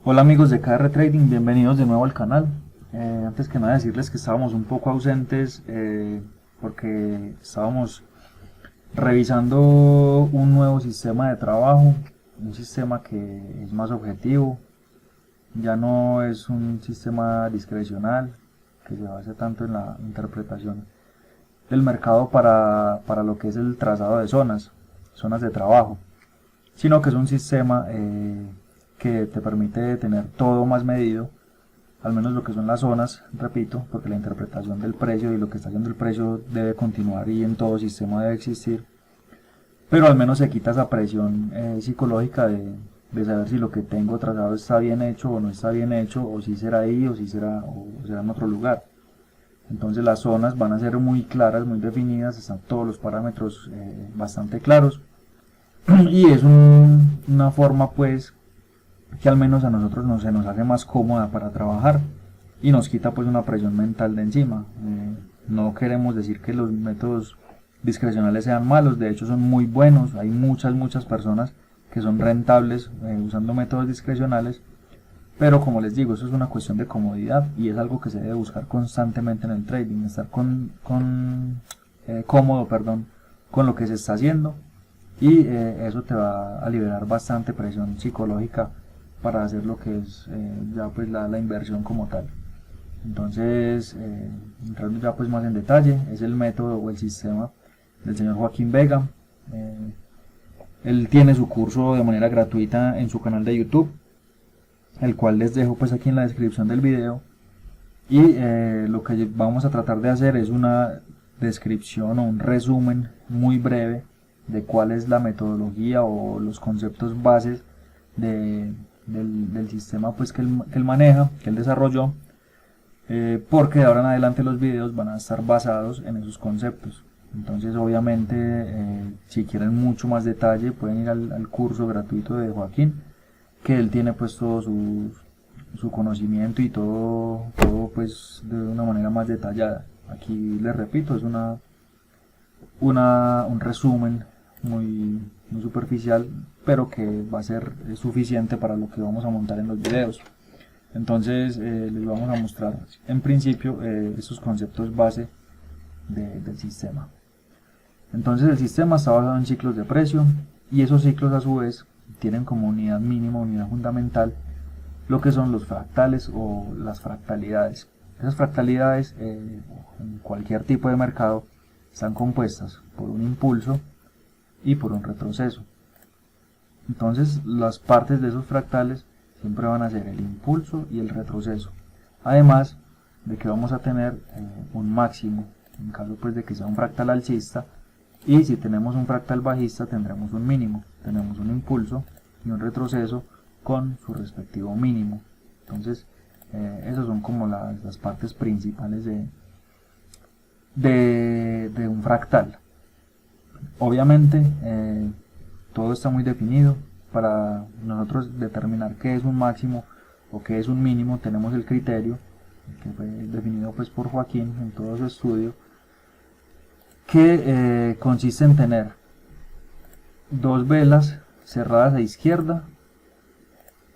Hola amigos de KR Trading, bienvenidos de nuevo al canal. Antes que nada decirles que estábamos un poco ausentes porque estábamos revisando un nuevo sistema de trabajo, un sistema que es más objetivo, ya no es un sistema discrecional que se basa tanto en la interpretación del mercado para lo que es el trazado de zonas de trabajo, sino que es un sistema que te permite tener todo más medido, al menos lo que son las zonas, repito, porque la interpretación del precio y lo que está haciendo el precio debe continuar y en todo sistema debe existir, pero al menos se quita esa presión psicológica de saber si lo que tengo trazado está bien hecho o no está bien hecho, o si será ahí o si será en otro lugar. Entonces las zonas van a ser muy claras, muy definidas, están todos los parámetros bastante claros y es una forma pues que al menos a nosotros se nos hace más cómoda para trabajar y nos quita pues una presión mental de encima. No queremos decir que los métodos discrecionales sean malos, de hecho son muy buenos, hay muchas personas que son rentables usando métodos discrecionales, pero como les digo, eso es una cuestión de comodidad y es algo que se debe buscar constantemente en el trading, estar cómodo, perdón, con lo que se está haciendo y eso te va a liberar bastante presión psicológica para hacer lo que es ya pues la inversión como tal. Entonces, entrando ya pues más en detalle, es el método o el sistema del señor Joaquín Vega. Él tiene su curso de manera gratuita en su canal de YouTube, el cual les dejo pues aquí en la descripción del video. Y lo que vamos a tratar de hacer es una descripción o un resumen muy breve de cuál es la metodología o los conceptos bases del sistema pues que él maneja, que él desarrolló, porque de ahora en adelante los videos van a estar basados en esos conceptos. Entonces obviamente si quieren mucho más detalle pueden ir al curso gratuito de Joaquín, que él tiene pues todo su conocimiento y todo pues de una manera más detallada. Aquí les repito, es un resumen muy superficial, pero que va a ser suficiente para lo que vamos a montar en los videos. Entonces les vamos a mostrar en principio estos conceptos base del sistema. Entonces el sistema está basado en ciclos de precio y esos ciclos a su vez tienen como unidad mínima, unidad fundamental, lo que son los fractales o las fractalidades. Esas fractalidades en cualquier tipo de mercado están compuestas por un impulso y por un retroceso. Entonces las partes de esos fractales siempre van a ser el impulso y el retroceso, además de que vamos a tener un máximo en caso pues de que sea un fractal alcista, y si tenemos un fractal bajista tendremos un mínimo, tenemos un impulso y un retroceso con su respectivo mínimo. Entonces esas son como las partes principales de un fractal. Obviamente todo está muy definido. Para nosotros determinar qué es un máximo o qué es un mínimo tenemos el criterio que fue definido pues por Joaquín en todo su estudio, que consiste en tener dos velas cerradas a izquierda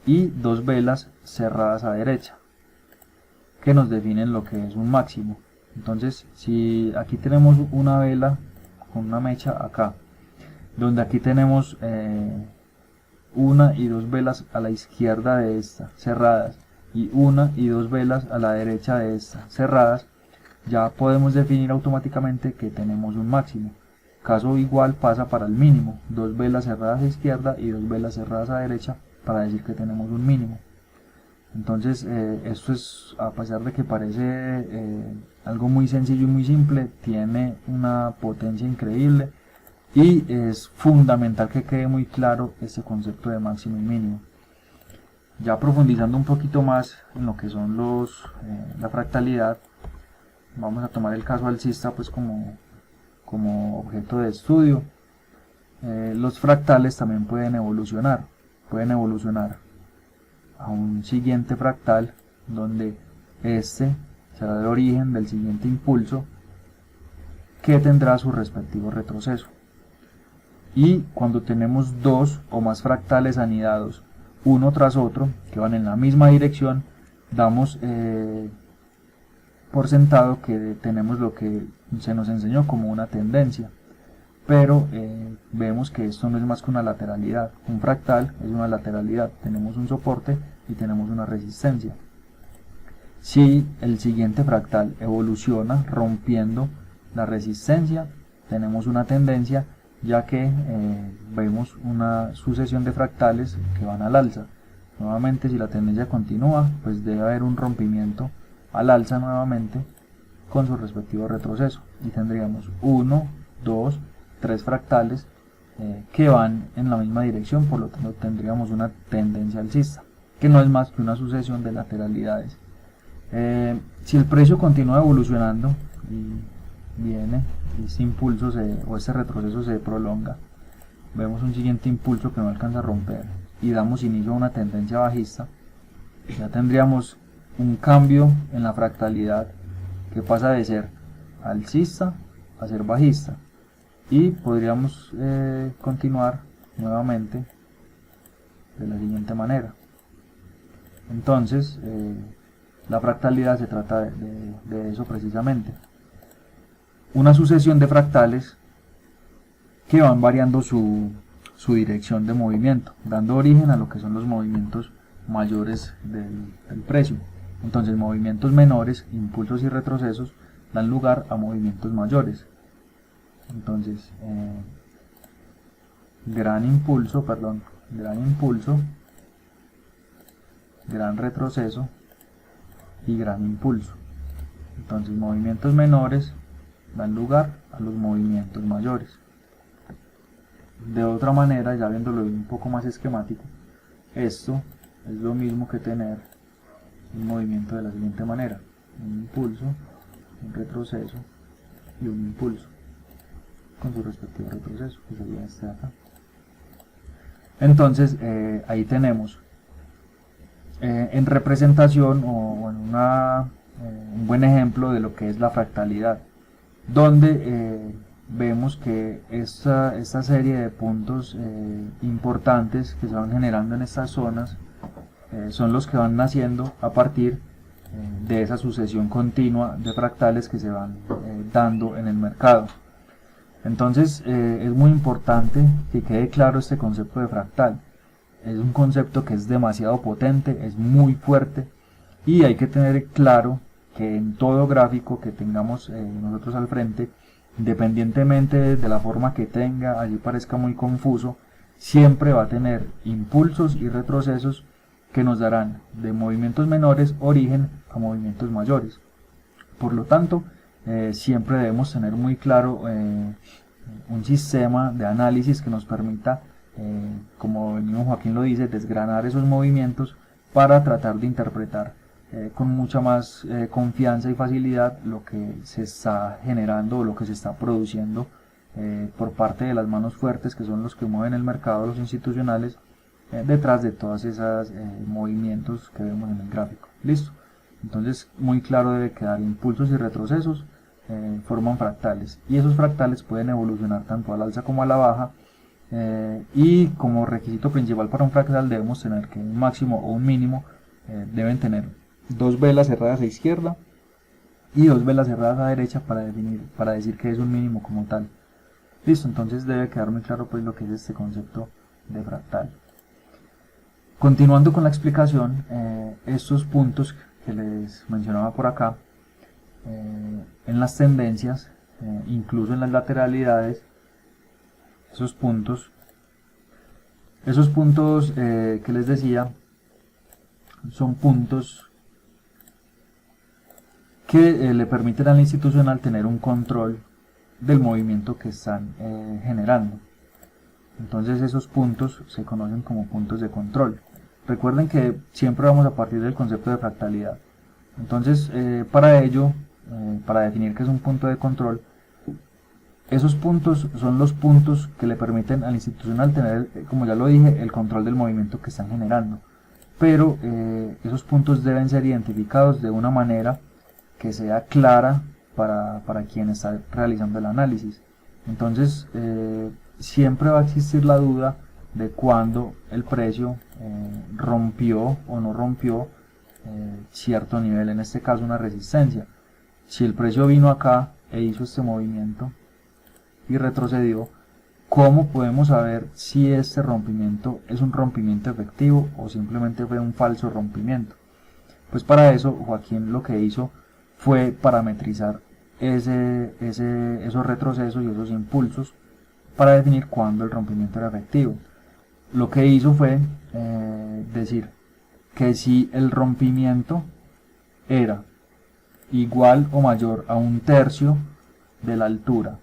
y dos velas cerradas a derecha, que nos definen lo que es un máximo. Entonces si aquí tenemos una vela con una mecha acá, donde aquí tenemos una y dos velas a la izquierda de esta cerradas y una y dos velas a la derecha de esta cerradas, ya podemos definir automáticamente que tenemos un máximo. Caso igual pasa para el mínimo, dos velas cerradas a izquierda y dos velas cerradas a derecha para decir que tenemos un mínimo. Entonces esto es, a pesar de que parece algo muy sencillo y muy simple, tiene una potencia increíble y es fundamental que quede muy claro este concepto de máximo y mínimo. Ya profundizando un poquito más en lo que son la fractalidad, vamos a tomar el caso alcista pues como objeto de estudio. Los fractales también pueden evolucionar a un siguiente fractal donde este será el origen del siguiente impulso, que tendrá su respectivo retroceso. Y cuando tenemos dos o más fractales anidados uno tras otro, que van en la misma dirección, damos por sentado que tenemos lo que se nos enseñó como una tendencia. Pero vemos que esto no es más que una lateralidad. Un fractal es una lateralidad. Tenemos un soporte y tenemos una resistencia. Si el siguiente fractal evoluciona rompiendo la resistencia, tenemos una tendencia, ya que vemos una sucesión de fractales que van al alza. Nuevamente, si la tendencia continúa, pues debe haber un rompimiento al alza nuevamente con su respectivo retroceso, y tendríamos 1, 2, 3 fractales que van en la misma dirección. Por lo tanto tendríamos una tendencia alcista, que no es más que una sucesión de lateralidades. Si el precio continúa evolucionando y viene este impulso o este retroceso se prolonga, vemos un siguiente impulso que no alcanza a romper y damos inicio a una tendencia bajista, ya tendríamos un cambio en la fractalidad que pasa de ser alcista a ser bajista, y podríamos continuar nuevamente de la siguiente manera. Entonces la fractalidad se trata de eso precisamente, una sucesión de fractales que van variando su dirección de movimiento, dando origen a lo que son los movimientos mayores del precio. Entonces movimientos menores, impulsos y retrocesos, dan lugar a movimientos mayores. Entonces gran impulso, gran retroceso y gran impulso. Entonces movimientos menores dan lugar a los movimientos mayores. De otra manera, ya viéndolo un poco más esquemático, esto es lo mismo que tener un movimiento de la siguiente manera: un impulso, un retroceso y un impulso con su respectivo retroceso, que sería este de acá. Entonces ahí tenemos en representación o en un buen ejemplo de lo que es la fractalidad, donde vemos que esta serie de puntos importantes que se van generando en estas zonas son los que van naciendo a partir de esa sucesión continua de fractales que se van dando en el mercado. Entonces es muy importante que quede claro este concepto de fractal. Es un concepto que es demasiado potente, es muy fuerte, y hay que tener claro que en todo gráfico que tengamos nosotros al frente, independientemente de la forma que tenga, allí parezca muy confuso, siempre va a tener impulsos y retrocesos que nos darán de movimientos menores origen a movimientos mayores. Por lo tanto, siempre debemos tener muy claro un sistema de análisis que nos permita, como el mismo Joaquín lo dice, desgranar esos movimientos para tratar de interpretar con mucha más confianza y facilidad lo que se está generando o lo que se está produciendo por parte de las manos fuertes, que son los que mueven el mercado, los institucionales, detrás de todos esos movimientos que vemos en el gráfico. Listo. Entonces muy claro debe quedar: impulsos y retrocesos forman fractales, y esos fractales pueden evolucionar tanto al alza como a la baja, y como requisito principal para un fractal debemos tener que un máximo o un mínimo deben tener dos velas cerradas a izquierda y dos velas cerradas a derecha para decir que es un mínimo como tal. Listo. Entonces debe quedar muy claro pues lo que es este concepto de fractal. Continuando con la explicación, estos puntos que les mencionaba por acá, en las tendencias, incluso en las lateralidades, esos puntos que les decía, son puntos que le permiten al institucional tener un control del movimiento que están generando. Entonces esos puntos se conocen como puntos de control. Recuerden que siempre vamos a partir del concepto de fractalidad. Entonces para ello, para definir qué es un punto de control, esos puntos son los puntos que le permiten al institucional tener, como ya lo dije, el control del movimiento que están generando. Pero esos puntos deben ser identificados de una manera que sea clara para quien está realizando el análisis. Entonces siempre va a existir la duda de cuando el precio rompió o no rompió cierto nivel, en este caso una resistencia. Si el precio vino acá e hizo este movimiento y retrocedió, ¿cómo podemos saber si este rompimiento es un rompimiento efectivo o simplemente fue un falso rompimiento? Pues para eso Joaquín lo que hizo fue parametrizar esos retrocesos y esos impulsos para definir cuándo el rompimiento era efectivo. Lo que hizo fue decir que si el rompimiento era igual o mayor a 1/3 de la altura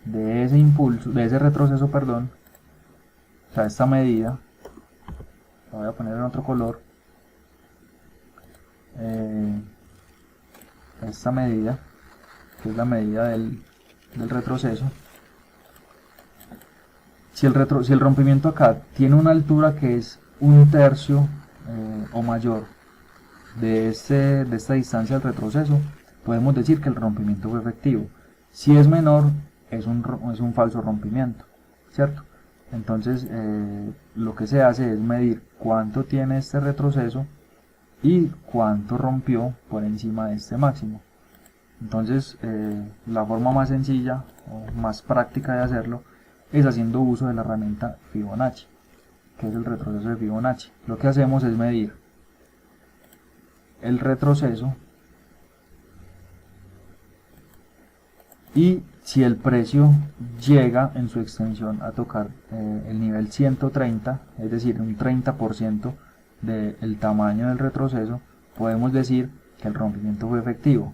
de ese impulso, de ese retroceso, perdón, o sea, esta medida, la voy a poner en otro color, esta medida, que es la medida del retroceso, si el rompimiento acá tiene una altura que es 1/3 o mayor de esta distancia del retroceso, podemos decir que el rompimiento fue efectivo. Si es menor, es un falso rompimiento, ¿cierto? Entonces lo que se hace es medir cuánto tiene este retroceso y cuánto rompió por encima de este máximo. Entonces la forma más sencilla o más práctica de hacerlo es haciendo uso de la herramienta Fibonacci, que es el retroceso de Fibonacci. Lo que hacemos es medir el retroceso y si el precio llega en su extensión a tocar el nivel 130, es decir, un 30% del tamaño del retroceso, podemos decir que el rompimiento fue efectivo.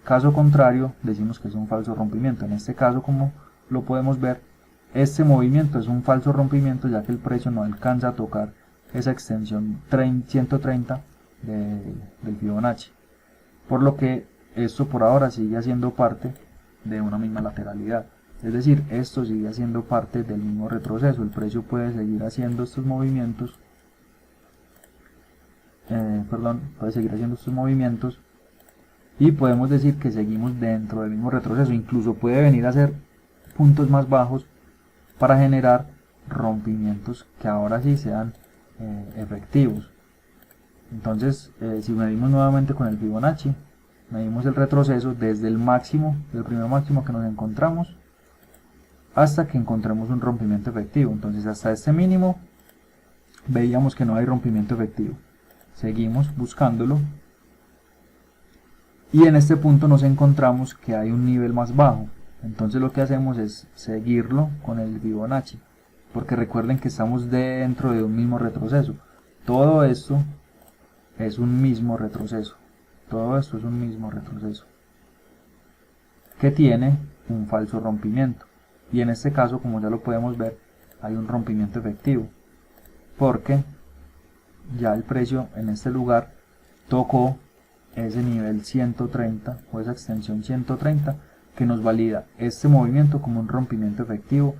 Caso contrario, decimos que es un falso rompimiento. En este caso, como lo podemos ver, este movimiento es un falso rompimiento, ya que el precio no alcanza a tocar esa extensión 130 del Fibonacci, por lo que esto por ahora sigue siendo parte de una misma lateralidad, es decir, esto sigue siendo parte del mismo retroceso. El precio puede seguir haciendo estos movimientos, y podemos decir que seguimos dentro del mismo retroceso. Incluso puede venir a ser puntos más bajos para generar rompimientos que ahora sí sean efectivos. Entonces si medimos nuevamente con el Fibonacci, medimos el retroceso desde el máximo, del primer máximo que nos encontramos, hasta que encontremos un rompimiento efectivo. Entonces hasta este mínimo veíamos que no hay rompimiento efectivo, seguimos buscándolo y en este punto nos encontramos que hay un nivel más bajo. Entonces lo que hacemos es seguirlo con el Fibonacci, porque recuerden que estamos dentro de un mismo retroceso. Todo esto es un mismo retroceso, que tiene un falso rompimiento, y en este caso, como ya lo podemos ver, hay un rompimiento efectivo, porque ya el precio en este lugar tocó ese nivel 130 o esa extensión 130, que nos valida este movimiento como un rompimiento efectivo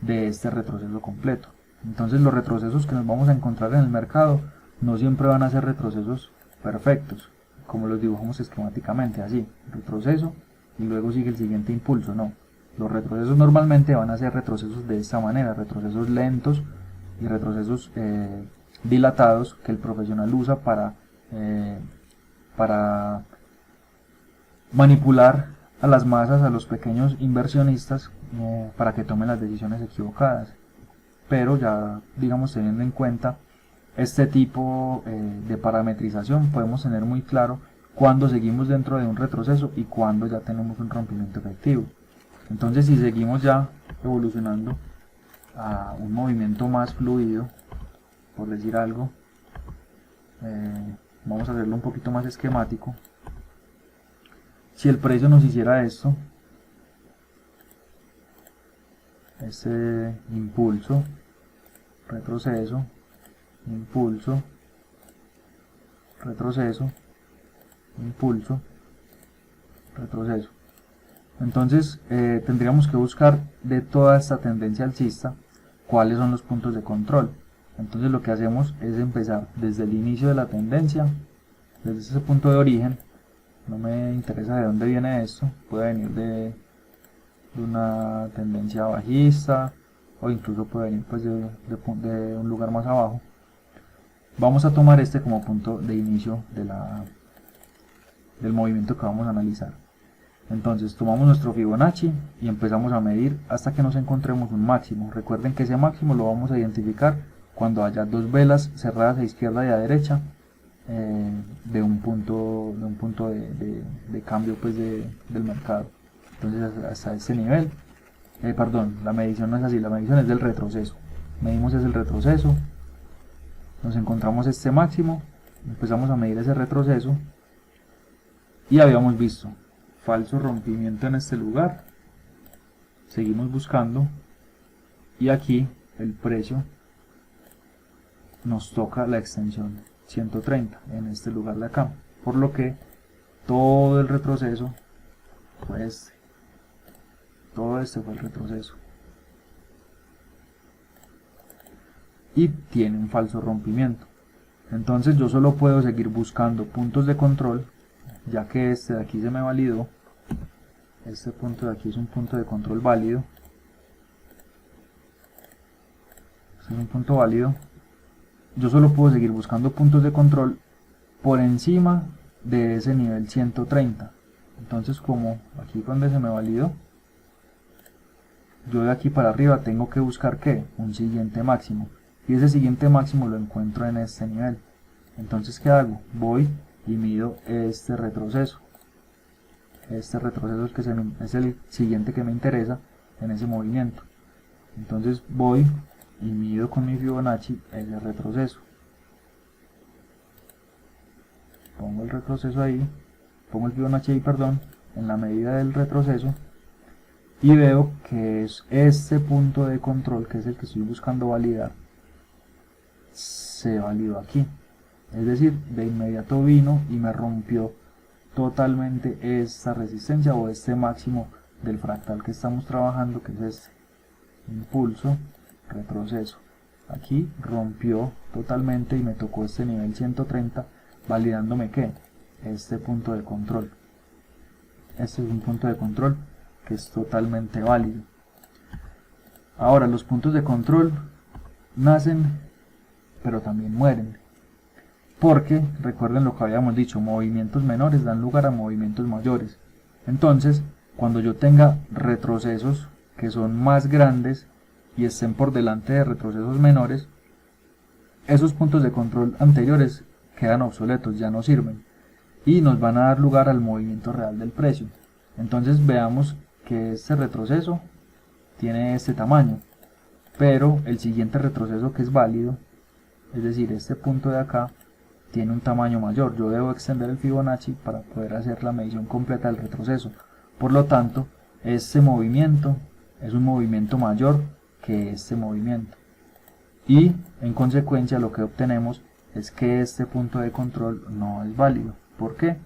de este retroceso completo. Entonces los retrocesos que nos vamos a encontrar en el mercado no siempre van a ser retrocesos perfectos, como los dibujamos esquemáticamente, así, retroceso y luego sigue el siguiente impulso. No, los retrocesos normalmente van a ser retrocesos de esta manera, retrocesos lentos y retrocesos dilatados, que el profesional usa para manipular a las masas, a los pequeños inversionistas, para que tomen las decisiones equivocadas. Pero ya, digamos, teniendo en cuenta este tipo de parametrización, podemos tener muy claro cuándo seguimos dentro de un retroceso y cuándo ya tenemos un rompimiento efectivo. Entonces, si seguimos ya evolucionando a un movimiento más fluido, por decir algo, vamos a hacerlo un poquito más esquemático. Si el precio nos hiciera esto, ese impulso, retroceso, impulso, retroceso, impulso, retroceso, entonces tendríamos que buscar de toda esta tendencia alcista cuáles son los puntos de control. Entonces lo que hacemos es empezar desde el inicio de la tendencia, desde ese punto de origen. No me interesa de dónde viene esto, puede venir de una tendencia bajista o incluso puede venir pues de un lugar más abajo. Vamos a tomar este como punto de inicio del movimiento que vamos a analizar. Entonces tomamos nuestro Fibonacci y empezamos a medir hasta que nos encontremos un máximo. Recuerden que ese máximo lo vamos a identificar cuando haya dos velas cerradas a izquierda y a derecha de un punto de cambio pues del mercado. Entonces hasta ese nivel, perdón, la medición no es así, la medición es del retroceso. Medimos es el retroceso, nos encontramos este máximo, empezamos a medir ese retroceso y habíamos visto falso rompimiento en este lugar, seguimos buscando y aquí el precio nos toca la extensión 130 en este lugar de acá, por lo que todo el retroceso fue este, todo este fue el retroceso y tiene un falso rompimiento. Entonces yo solo puedo seguir buscando puntos de control, ya que este de aquí se me validó. Este punto de aquí es un punto de control válido. Este es un punto válido. Yo solo puedo seguir buscando puntos de control por encima de ese nivel 130. Entonces, como aquí fue donde se me validó, yo de aquí para arriba tengo que buscar ¿qué? Un siguiente máximo. Y ese siguiente máximo lo encuentro en este nivel. Entonces, ¿qué hago? Voy y mido este retroceso. Este retroceso es el siguiente que me interesa en ese movimiento. Entonces voy y mido con mi Fibonacci ese retroceso. Pongo el retroceso ahí, pongo el Fibonacci ahí, perdón, en la medida del retroceso y veo que es este punto de control, que es el que estoy buscando validar, se validó aquí. Es decir, de inmediato vino y me rompió totalmente esta resistencia o este máximo del fractal que estamos trabajando, que es este impulso, retroceso. Aquí rompió totalmente y me tocó este nivel 130, validándome que este punto de control. Este es un punto de control que es totalmente válido. Ahora, los puntos de control nacen pero también mueren, porque recuerden lo que habíamos dicho, movimientos menores dan lugar a movimientos mayores. Entonces, cuando yo tenga retrocesos que son más grandes y estén por delante de retrocesos menores, esos puntos de control anteriores quedan obsoletos, ya no sirven y nos van a dar lugar al movimiento real del precio. Entonces veamos que este retroceso tiene este tamaño, pero el siguiente retroceso que es válido, es decir, este punto de acá, tiene un tamaño mayor. Yo debo extender el Fibonacci para poder hacer la medición completa del retroceso. Por lo tanto, este movimiento es un movimiento mayor que este movimiento. Y en consecuencia lo que obtenemos es que este punto de control no es válido. ¿Por qué?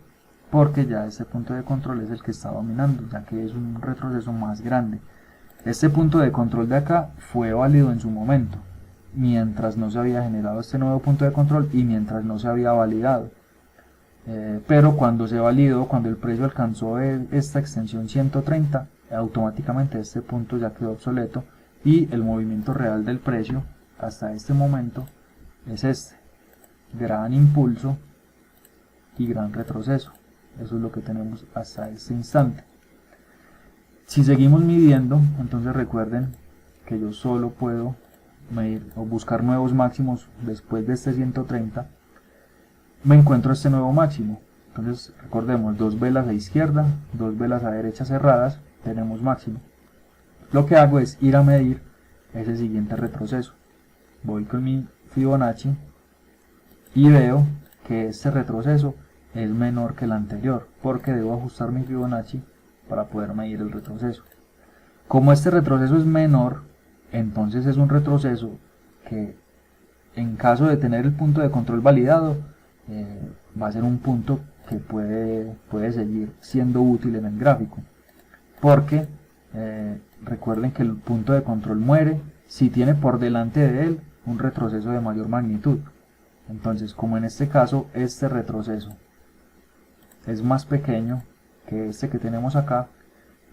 Porque ya este punto de control es el que está dominando, ya que es un retroceso más grande. Este punto de control de acá fue válido en su momento, mientras no se había generado este nuevo punto de control y mientras no se había validado. Pero cuando se validó, cuando el precio alcanzó esta extensión 130, automáticamente este punto ya quedó obsoleto y el movimiento real del precio hasta este momento es este: gran impulso y gran retroceso. Eso es lo que tenemos hasta este instante. Si seguimos midiendo, entonces recuerden que yo solo puedo medir o buscar nuevos máximos después de este 130. Me encuentro este nuevo máximo. Entonces recordemos, dos velas a izquierda, dos velas a derecha cerradas, tenemos máximo. Lo que hago es ir a medir ese siguiente retroceso. Voy con mi Fibonacci y veo que este retroceso es menor que el anterior, porque debo ajustar mi Fibonacci para poder medir el retroceso. Como este retroceso es menor, entonces es un retroceso que, en caso de tener el punto de control validado, va a ser un punto que puede seguir siendo útil en el gráfico, porque recuerden que el punto de control muere si tiene por delante de él un retroceso de mayor magnitud. Entonces, como en este caso este retroceso es más pequeño que este que tenemos acá,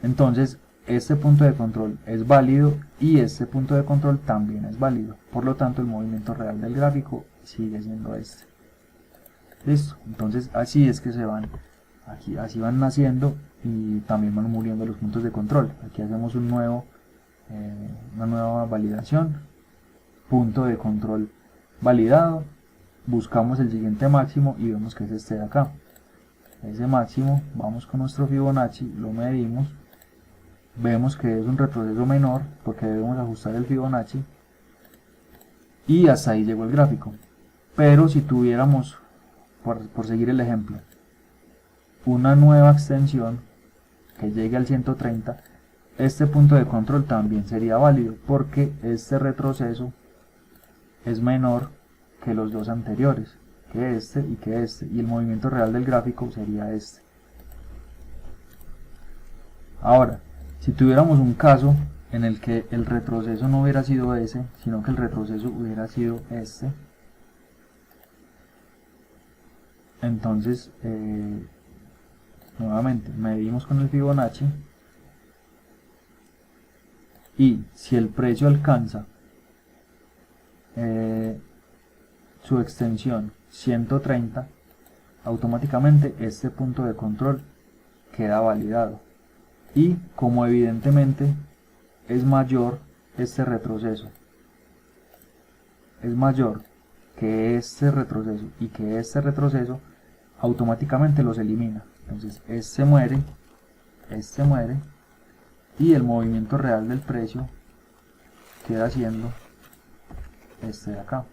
entonces este punto de control es válido y este punto de control también es válido. Por lo tanto, el movimiento real del gráfico sigue siendo este. Listo. Entonces así es que se van, aquí así van naciendo y también van muriendo los puntos de control. Aquí hacemos una nueva validación, punto de control validado, buscamos el siguiente máximo y vemos que es este de acá. Ese máximo, vamos con nuestro Fibonacci, lo medimos, vemos que es un retroceso menor porque debemos ajustar el Fibonacci y hasta ahí llegó el gráfico. Pero si tuviéramos, por seguir el ejemplo, una nueva extensión que llegue al 130, este punto de control también sería válido porque este retroceso es menor que los dos anteriores, que este, y el movimiento real del gráfico sería este. Ahora, si tuviéramos un caso en el que el retroceso no hubiera sido ese, sino que el retroceso hubiera sido este, entonces nuevamente medimos con el Fibonacci y si el precio alcanza su extensión 130, automáticamente este punto de control queda validado. Y como evidentemente es mayor este retroceso, es mayor que este retroceso y que este retroceso, automáticamente los elimina. Entonces este muere y el movimiento real del precio queda siendo este de acá.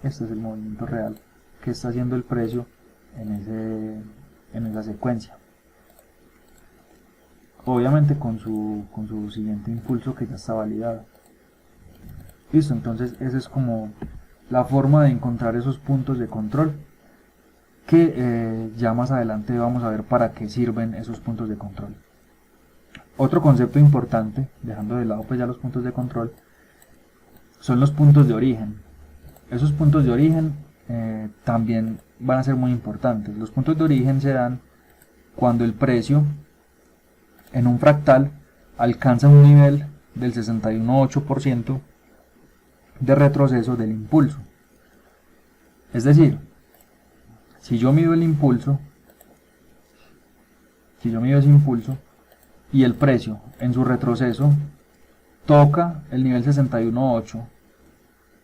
Este es el movimiento real que está haciendo el precio en esa secuencia. Obviamente con su siguiente impulso que ya está validado. Listo, entonces esa es como la forma de encontrar esos puntos de control que ya más adelante vamos a ver para qué sirven esos puntos de control. Otro concepto importante, dejando de lado pues ya los puntos de control, son los puntos de origen. Esos puntos de origen también van a ser muy importantes. Los puntos de origen se dan cuando el precio en un fractal alcanza un nivel del 61,8% de retroceso del impulso. Es decir, si yo mido el impulso, ese impulso y el precio en su retroceso toca el nivel 61,8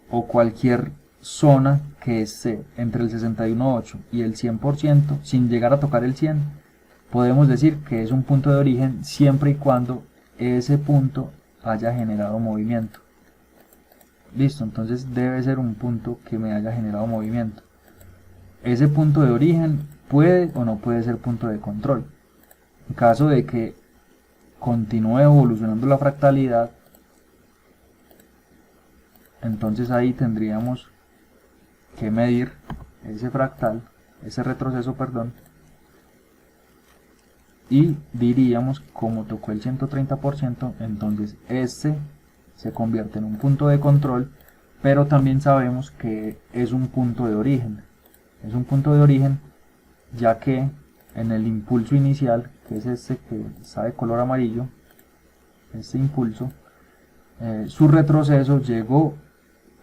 o cualquier zona que esté entre el 61,8 y el 100% sin llegar a tocar el 100, podemos decir que es un punto de origen siempre y cuando ese punto haya generado movimiento. Listo, entonces debe ser un punto que me haya generado movimiento. Ese punto de origen puede o no puede ser punto de control. En caso de que continúe evolucionando la fractalidad, entonces ahí tendríamos que medir ese fractal, ese retroceso, perdón, y diríamos como tocó el 130%, entonces este se convierte en un punto de control, pero también sabemos que es un punto de origen. Es un punto de origen ya que en el impulso inicial, que es este que está de color amarillo, este impulso, su retroceso llegó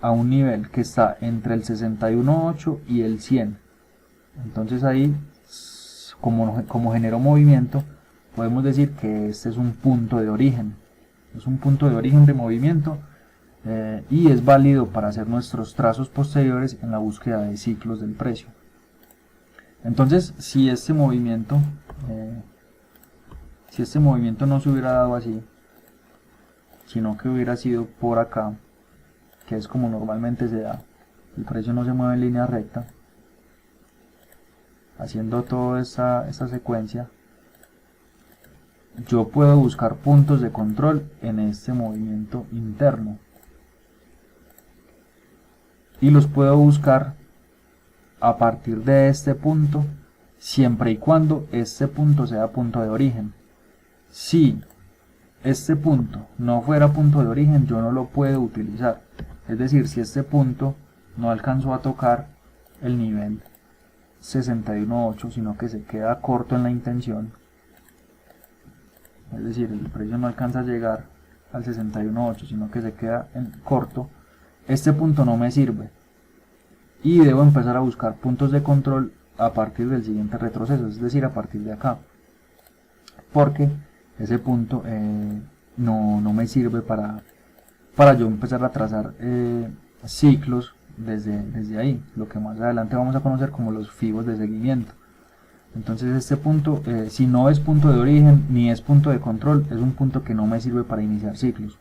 a un nivel que está entre el 61,8 y el 100. Entonces ahí, como generó movimiento, podemos decir que este es un punto de origen. Es un punto de origen de movimiento y es válido para hacer nuestros trazos posteriores en la búsqueda de ciclos del precio. Entonces, si este movimiento no se hubiera dado así, sino que hubiera sido por acá, que es como normalmente se da, el precio no se mueve en línea recta, haciendo toda esta secuencia, yo puedo buscar puntos de control en este movimiento interno y los puedo buscar a partir de este punto, siempre y cuando este punto sea punto de origen. Si este punto no fuera punto de origen, yo no lo puedo utilizar. Es decir, si este punto no alcanzó a tocar el nivel 61,8, sino que se queda corto en la intención, es decir, el precio no alcanza a llegar al 61.8, sino que se queda en corto, este punto no me sirve y debo empezar a buscar puntos de control a partir del siguiente retroceso, es decir, a partir de acá, porque ese punto no me sirve para yo empezar a trazar ciclos desde ahí, lo que más adelante vamos a conocer como los fibos de seguimiento. Entonces este punto, si no es punto de origen ni es punto de control, es un punto que no me sirve para iniciar ciclos,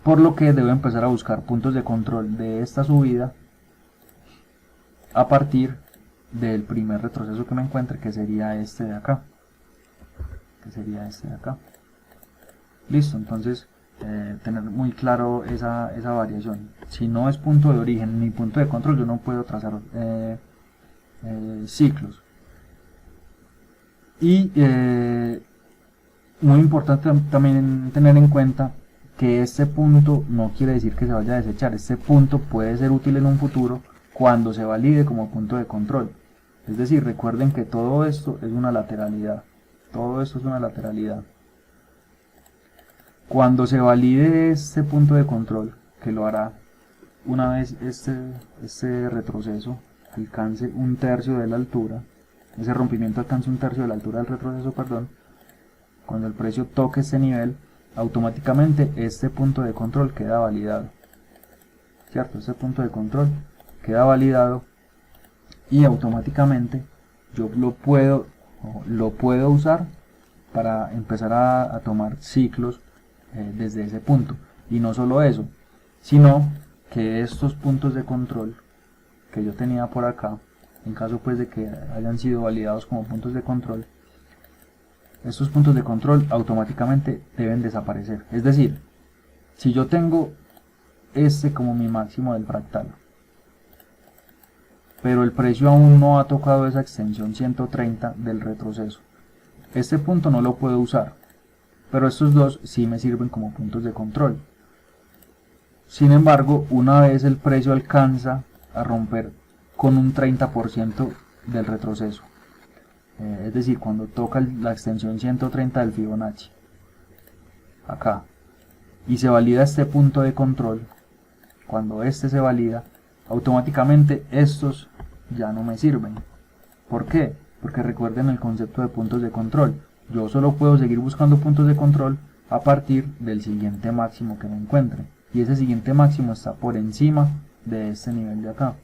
por lo que debo empezar a buscar puntos de control de esta subida a partir del primer retroceso que me encuentre, que sería este de acá, listo. Entonces tener muy claro esa variación. Si no es punto de origen ni punto de control, yo no puedo trazar ciclos. Y muy importante también tener en cuenta que este punto no quiere decir que se vaya a desechar. Este punto puede ser útil en un futuro cuando se valide como punto de control. Es decir, recuerden que todo esto es una lateralidad. Todo esto es una lateralidad. Cuando se valide este punto de control, que lo hará una vez este retroceso alcance un tercio de la altura, ese rompimiento alcance un tercio de la altura del retroceso, perdón, cuando el precio toque este nivel, automáticamente este punto de control queda validado, ¿cierto? Este punto de control queda validado y automáticamente yo lo puedo usar para empezar a tomar ciclos desde ese punto. Y no solo eso, sino que estos puntos de control que yo tenía por acá, en caso pues de que hayan sido validados como puntos de control, estos puntos de control automáticamente deben desaparecer. Es decir, si yo tengo este como mi máximo del fractal, pero el precio aún no ha tocado esa extensión 130 del retroceso, este punto no lo puedo usar, pero estos dos sí me sirven como puntos de control. Sin embargo, una vez el precio alcanza a romper con un 30% del retroceso, es decir, cuando toca la extensión 130 del Fibonacci, acá, y se valida este punto de control, cuando este se valida, automáticamente estos ya no me sirven. ¿Por qué? Porque recuerden el concepto de puntos de control. Yo solo puedo seguir buscando puntos de control a partir del siguiente máximo que me encuentre. Y ese siguiente máximo está por encima de este nivel de acá.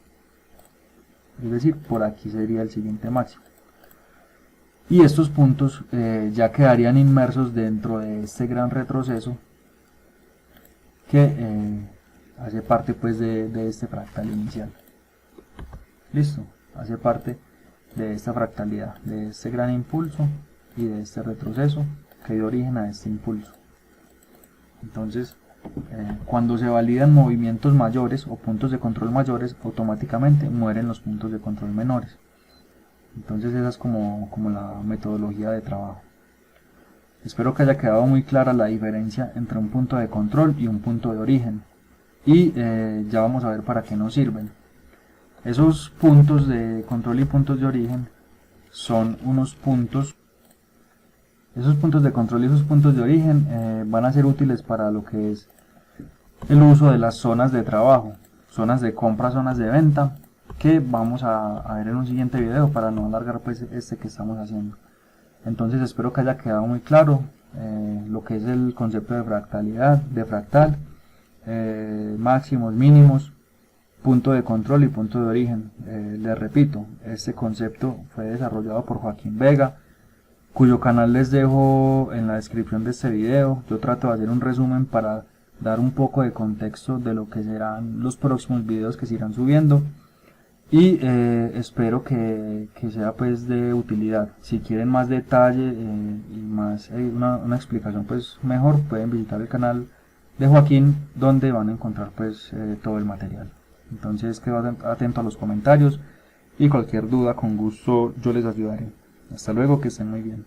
Es decir, por aquí sería el siguiente máximo. Y estos puntos ya quedarían inmersos dentro de este gran retroceso que hace parte pues de este fractal inicial. Listo, hace parte de esta fractalidad, de este gran impulso y de este retroceso que dio origen a este impulso. Entonces, cuando se validan movimientos mayores o puntos de control mayores, automáticamente mueren los puntos de control menores. Entonces esa es como la metodología de trabajo. Espero que haya quedado muy clara la diferencia entre un punto de control y un punto de origen. Y ya vamos a ver para qué nos sirven. Esos puntos de control y puntos de origen son unos puntos. Esos puntos de control y esos puntos de origen van a ser útiles para lo que es el uso de las zonas de trabajo, zonas de compra, zonas de venta, que vamos a ver en un siguiente video para no alargar pues este que estamos haciendo. Entonces espero que haya quedado muy claro lo que es el concepto de fractalidad, de fractal, máximos, mínimos, punto de control y punto de origen. Les repito, este concepto fue desarrollado por Joaquín Vega, cuyo canal les dejo en la descripción de este video. Yo trato de hacer un resumen para dar un poco de contexto de lo que serán los próximos videos que se irán subiendo. Y espero que sea pues de utilidad. Si quieren más detalle y más una explicación pues mejor, pueden visitar el canal de Joaquín, donde van a encontrar pues todo el material. Entonces quedo atento a los comentarios y cualquier duda con gusto yo les ayudaré. Hasta luego, que estén muy bien.